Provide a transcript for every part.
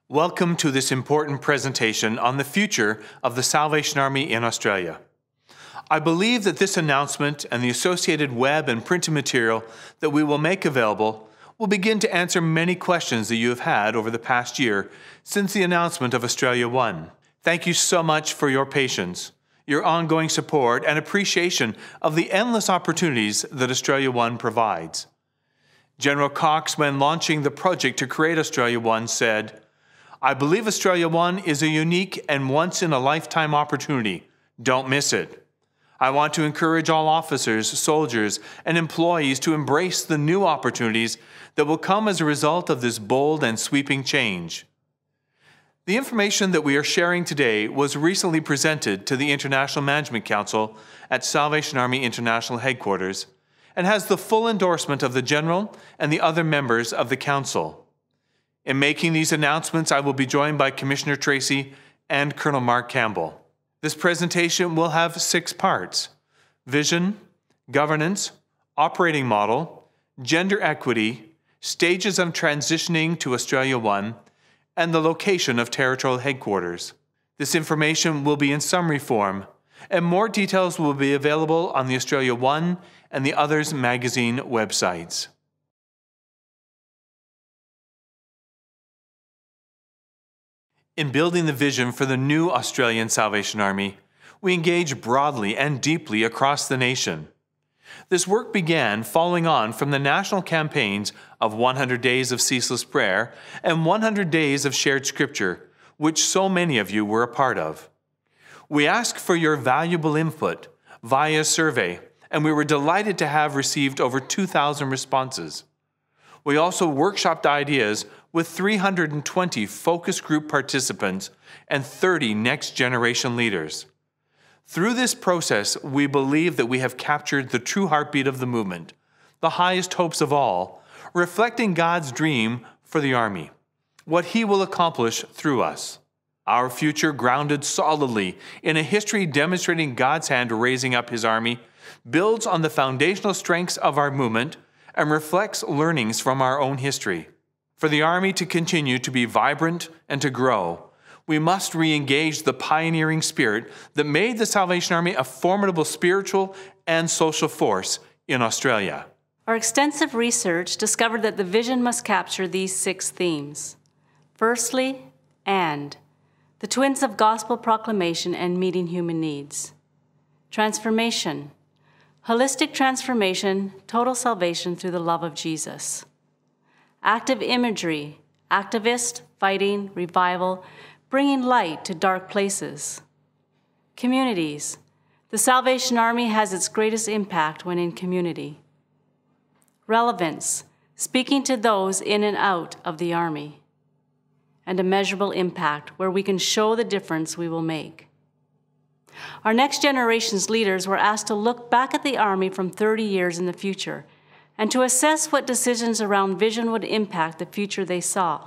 Welcome to this important presentation on the future of the Salvation Army in Australia. I believe that this announcement and the associated web and printed material that we will make available will begin to answer many questions that you have had over the past year since the announcement of Australia One. Thank you so much for your patience, your ongoing support, and appreciation of the endless opportunities that Australia One provides. General Cox, when launching the project to create Australia One, said, "I believe Australia One is a unique and once-in-a-lifetime opportunity. Don't miss it. I want to encourage all officers, soldiers, and employees to embrace the new opportunities that will come as a result of this bold and sweeping change." The information that we are sharing today was recently presented to the International Management Council at Salvation Army International Headquarters and has the full endorsement of the General and the other members of the Council. In making these announcements, I will be joined by Commissioner Tracy and Colonel Mark Campbell. This presentation will have 6 parts: vision, governance, operating model, gender equity, stages of transitioning to Australia One, and the location of territorial headquarters. This information will be in summary form, and more details will be available on the Australia One and the Others magazine websites. In building the vision for the new Australian Salvation Army, we engage broadly and deeply across the nation. This work began following on from the national campaigns of 100 Days of Ceaseless Prayer and 100 Days of Shared Scripture, which so many of you were a part of. We ask for your valuable input via survey, and we were delighted to have received over 2,000 responses. We also workshopped ideas with 320 focus group participants and 30 next-generation leaders. Through this process, we believe that we have captured the true heartbeat of the movement, the highest hopes of all, reflecting God's dream for the Army, what He will accomplish through us. Our future, grounded solidly in a history demonstrating God's hand raising up His Army, builds on the foundational strengths of our movement and reflects learnings from our own history. For the Army to continue to be vibrant and to grow, we must re-engage the pioneering spirit that made the Salvation Army a formidable spiritual and social force in Australia. Our extensive research discovered that the vision must capture these 6 themes. Firstly, and the twins of gospel proclamation and meeting human needs. Transformation, holistic transformation, total salvation through the love of Jesus. Active imagery, activist, fighting, revival, bringing light to dark places. Communities, the Salvation Army has its greatest impact when in community. Relevance, speaking to those in and out of the Army. And a measurable impact where we can show the difference we will make. Our next generation's leaders were asked to look back at the Army from 30 years in the future and to assess what decisions around vision would impact the future they saw.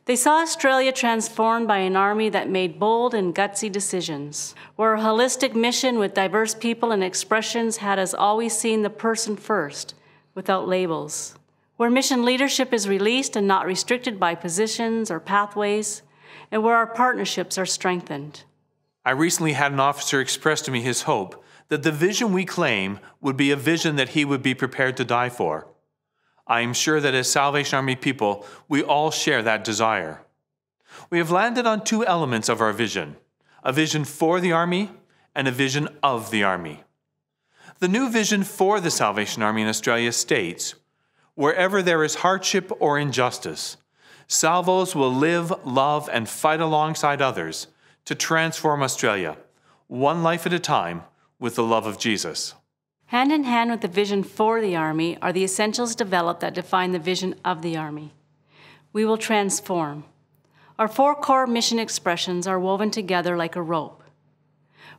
They saw Australia transformed by an Army that made bold and gutsy decisions, where a holistic mission with diverse people and expressions had us always seeing the person first, without labels, where mission leadership is released and not restricted by positions or pathways, and where our partnerships are strengthened. I recently had an officer express to me his hope that the vision we claim would be a vision that he would be prepared to die for. I am sure that as Salvation Army people, we all share that desire. We have landed on 2 elements of our vision, a vision for the Army and a vision of the Army. The new vision for the Salvation Army in Australia states, "Wherever there is hardship or injustice, Salvos will live, love, and fight alongside others to transform Australia, one life at a time, with the love of Jesus." Hand in hand with the vision for the Army are the essentials developed that define the vision of the Army. We will transform. Our 4 core mission expressions are woven together like a rope.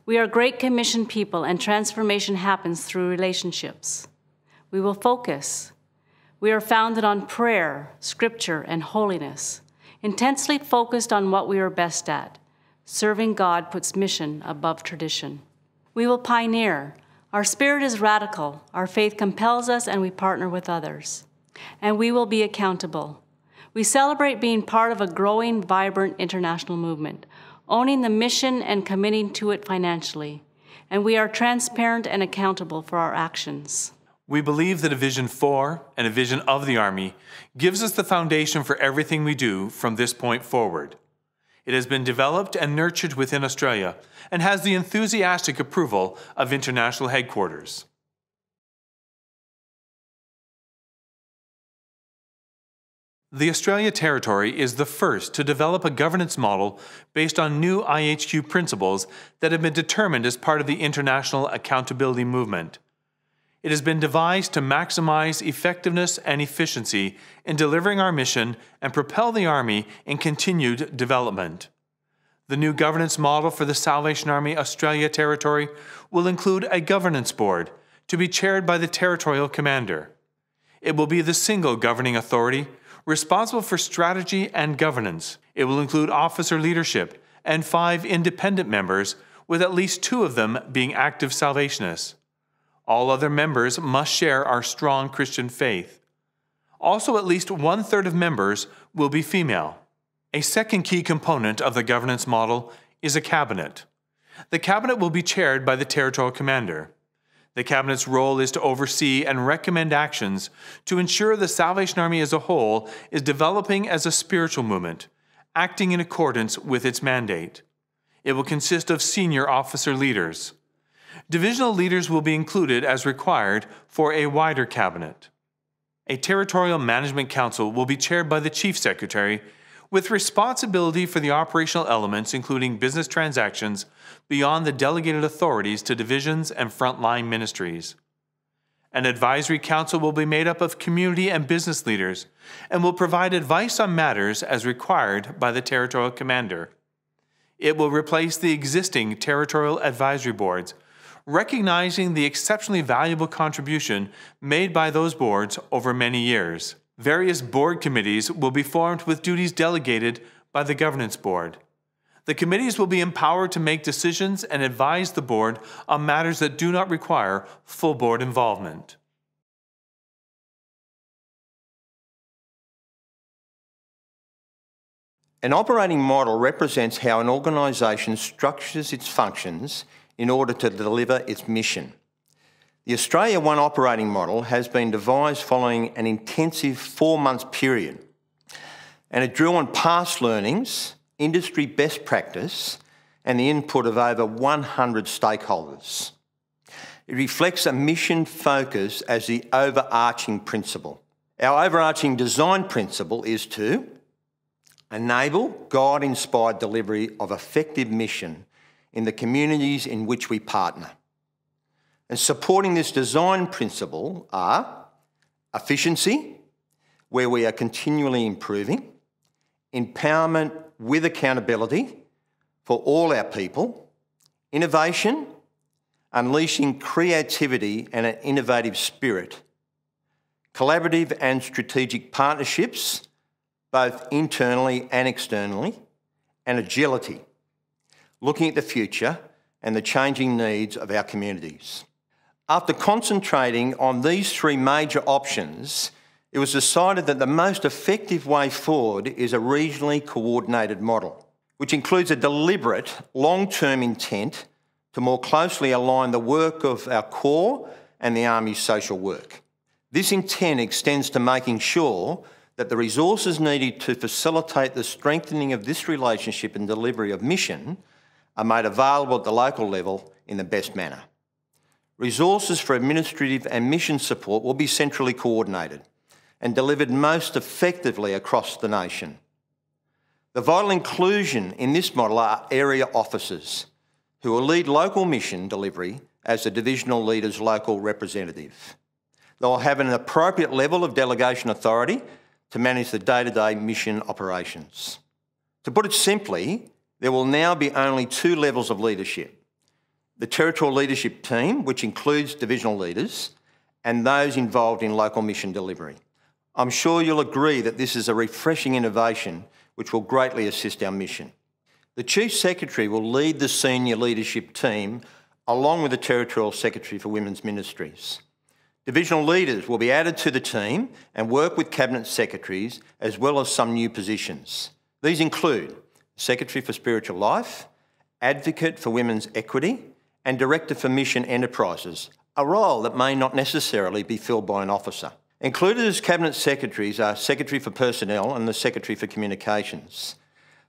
We are Great Commission people, and transformation happens through relationships. We will focus. We are founded on prayer, scripture, and holiness, intensely focused on what we are best at. Serving God puts mission above tradition. We will pioneer. Our spirit is radical. Our faith compels us, and we partner with others. And we will be accountable. We celebrate being part of a growing, vibrant international movement, owning the mission and committing to it financially, and we are transparent and accountable for our actions. We believe that a vision for and a vision of the Army gives us the foundation for everything we do from this point forward. It has been developed and nurtured within Australia and has the enthusiastic approval of international headquarters. The Australia Territory is the first to develop a governance model based on new IHQ principles that have been determined as part of the international accountability movement. It has been devised to maximize effectiveness and efficiency in delivering our mission and propel the Army in continued development. The new governance model for the Salvation Army Australia Territory will include a governance board to be chaired by the Territorial Commander. It will be the single governing authority responsible for strategy and governance. It will include officer leadership and 5 independent members, with at least 2 of them being active Salvationists. All other members must share our strong Christian faith. Also, at least 1/3 of members will be female. A second key component of the governance model is a cabinet. The cabinet will be chaired by the Territorial Commander. The cabinet's role is to oversee and recommend actions to ensure the Salvation Army as a whole is developing as a spiritual movement, acting in accordance with its mandate. It will consist of senior officer leaders. Divisional leaders will be included as required for a wider cabinet. A Territorial Management Council will be chaired by the Chief Secretary, with responsibility for the operational elements including business transactions beyond the delegated authorities to divisions and frontline ministries. An advisory council will be made up of community and business leaders and will provide advice on matters as required by the Territorial Commander. It will replace the existing Territorial Advisory Boards, recognizing the exceptionally valuable contribution made by those boards over many years. Various board committees will be formed with duties delegated by the Governance Board. The committees will be empowered to make decisions and advise the board on matters that do not require full board involvement. An operating model represents how an organisation structures its functions in order to deliver its mission. The Australia One operating model has been devised following an intensive 4-month period, and it drew on past learnings, industry best practice, and the input of over 100 stakeholders. It reflects a mission focus as the overarching principle. Our overarching design principle is to enable God-inspired delivery of effective mission in the communities in which we partner. And supporting this design principle are efficiency, where we are continually improving, empowerment with accountability for all our people, innovation, unleashing creativity and an innovative spirit, collaborative and strategic partnerships, both internally and externally, and agility, looking at the future and the changing needs of our communities. After concentrating on these 3 major options, it was decided that the most effective way forward is a regionally coordinated model, which includes a deliberate long-term intent to more closely align the work of our Corps and the Army's social work. This intent extends to making sure that the resources needed to facilitate the strengthening of this relationship and delivery of mission are made available at the local level in the best manner. Resources for administrative and mission support will be centrally coordinated and delivered most effectively across the nation. The vital inclusion in this model are area officers who will lead local mission delivery as the divisional leader's local representative. They will have an appropriate level of delegation authority to manage the day-to-day mission operations. To put it simply, there will now be only 2 levels of leadership: the Territorial Leadership Team, which includes divisional leaders, and those involved in local mission delivery. I'm sure you'll agree that this is a refreshing innovation which will greatly assist our mission. The Chief Secretary will lead the senior leadership team along with the Territorial Secretary for Women's Ministries. Divisional leaders will be added to the team and work with Cabinet Secretaries, as well as some new positions. These include Secretary for Spiritual Life, Advocate for Women's Equity, and Director for Mission Enterprises, a role that may not necessarily be filled by an officer. Included as Cabinet Secretaries are Secretary for Personnel and the Secretary for Communications,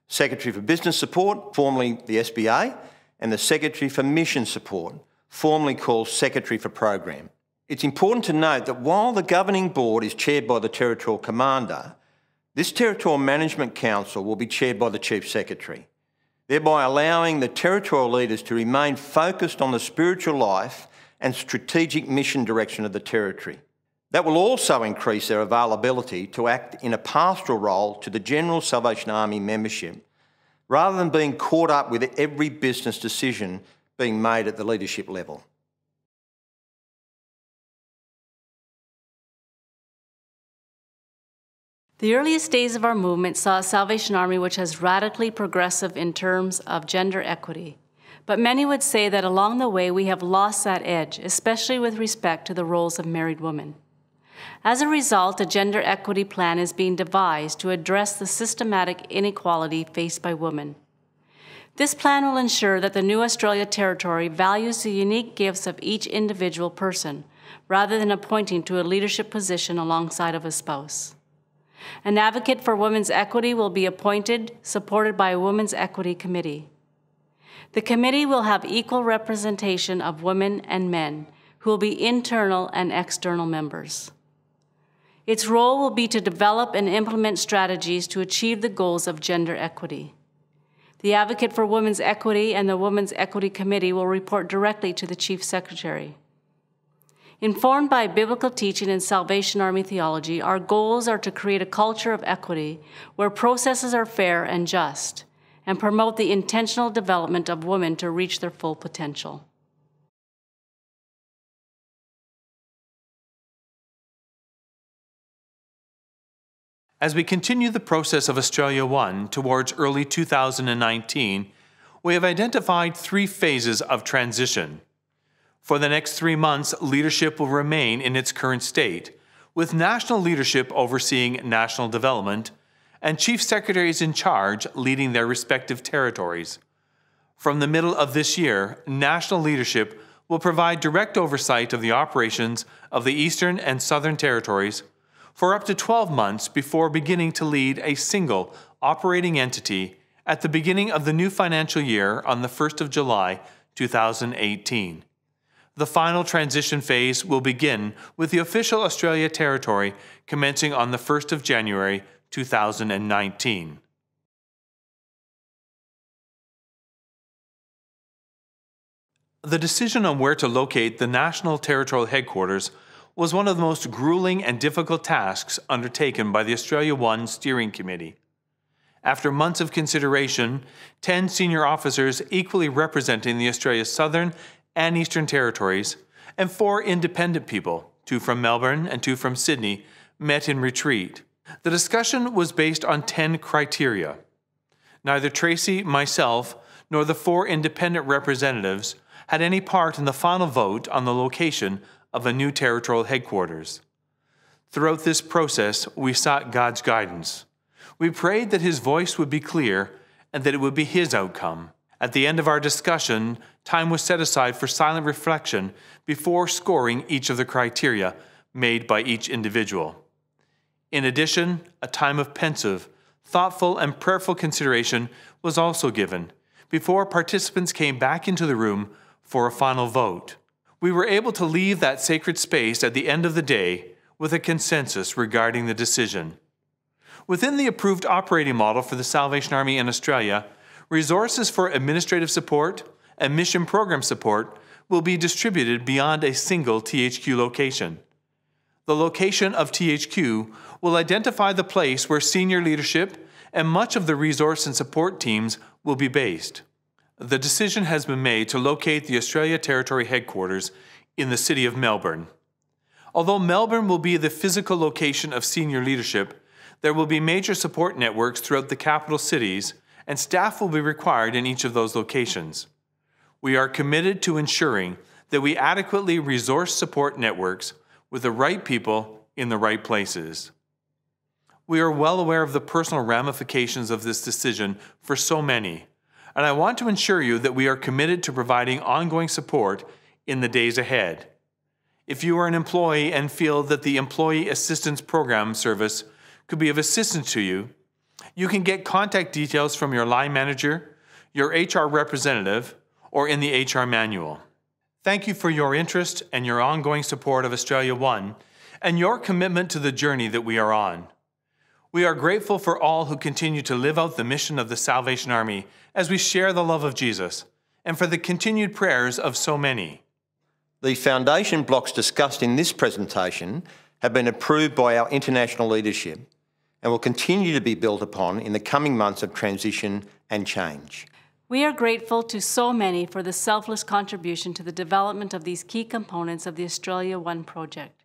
Secretary for Business Support, formerly the SBA, and the Secretary for Mission Support, formerly called Secretary for Program. It's important to note that while the Governing Board is chaired by the Territorial Commander, this Territorial Management Council will be chaired by the Chief Secretary, thereby allowing the territorial leaders to remain focused on the spiritual life and strategic mission direction of the Territory. That will also increase their availability to act in a pastoral role to the General Salvation Army membership, rather than being caught up with every business decision being made at the leadership level. The earliest days of our movement saw a Salvation Army which has radically progressive in terms of gender equity. But many would say that along the way we have lost that edge, especially with respect to the roles of married women. As a result, a gender equity plan is being devised to address the systematic inequality faced by women. This plan will ensure that the new Australia Territory values the unique gifts of each individual person, rather than appointing to a leadership position alongside of a spouse. An advocate for women's equity will be appointed, supported by a Women's Equity Committee. The committee will have equal representation of women and men, who will be internal and external members. Its role will be to develop and implement strategies to achieve the goals of gender equity. The Advocate for Women's Equity and the Women's Equity Committee will report directly to the Chief Secretary. Informed by biblical teaching and Salvation Army theology, our goals are to create a culture of equity where processes are fair and just, and promote the intentional development of women to reach their full potential. As we continue the process of Australia One towards early 2019, we have identified 3 phases of transition. For the next 3 months, leadership will remain in its current state, with national leadership overseeing national development and chief secretaries in charge leading their respective territories. From the middle of this year, national leadership will provide direct oversight of the operations of the Eastern and Southern Territories for up to 12 months before beginning to lead a single operating entity at the beginning of the new financial year on the 1st of July, 2018. The final transition phase will begin with the official Australia Territory commencing on the 1st of January, 2019. The decision on where to locate the National Territorial Headquarters was one of the most grueling and difficult tasks undertaken by the Australia One Steering Committee. After months of consideration, 10 senior officers equally representing the Australia's Southern and Eastern Territories, and 4 independent people, 2 from Melbourne and 2 from Sydney, met in retreat. The discussion was based on 10 criteria. Neither Tracy, myself, nor the 4 independent representatives had any part in the final vote on the location of a new territorial headquarters. Throughout this process, we sought God's guidance. We prayed that His voice would be clear and that it would be His outcome. At the end of our discussion, time was set aside for silent reflection before scoring each of the criteria made by each individual. In addition, a time of pensive, thoughtful, and prayerful consideration was also given before participants came back into the room for a final vote. We were able to leave that sacred space at the end of the day with a consensus regarding the decision. Within the approved operating model for the Salvation Army in Australia, resources for administrative support and mission program support will be distributed beyond a single THQ location. The location of THQ will identify the place where senior leadership and much of the resource and support teams will be based. The decision has been made to locate the Australia Territory Headquarters in the city of Melbourne. Although Melbourne will be the physical location of senior leadership, there will be major support networks throughout the capital cities, and staff will be required in each of those locations. We are committed to ensuring that we adequately resource support networks with the right people in the right places. We are well aware of the personal ramifications of this decision for so many, and I want to assure you that we are committed to providing ongoing support in the days ahead. If you are an employee and feel that the Employee Assistance Program service could be of assistance to you, you can get contact details from your line manager, your HR representative, or in the HR manual. Thank you for your interest and your ongoing support of Australia One and your commitment to the journey that we are on. We are grateful for all who continue to live out the mission of the Salvation Army as we share the love of Jesus, and for the continued prayers of so many. The foundation blocks discussed in this presentation have been approved by our international leadership and will continue to be built upon in the coming months of transition and change. We are grateful to so many for the selfless contribution to the development of these key components of the Australia One project.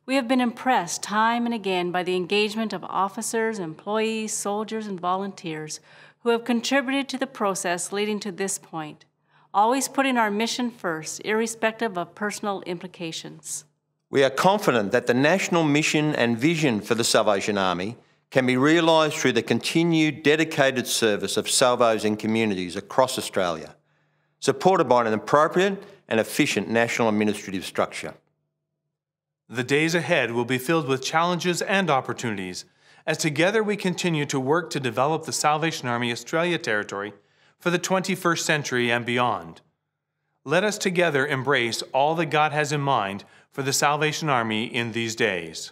We have been impressed time and again by the engagement of officers, employees, soldiers, and volunteers who have contributed to the process leading to this point, always putting our mission first, irrespective of personal implications. We are confident that the national mission and vision for the Salvation Army can be realised through the continued dedicated service of salvos in communities across Australia, supported by an appropriate and efficient national administrative structure. The days ahead will be filled with challenges and opportunities as together we continue to work to develop the Salvation Army Australia Territory for the 21st century and beyond. Let us together embrace all that God has in mind for the Salvation Army in these days.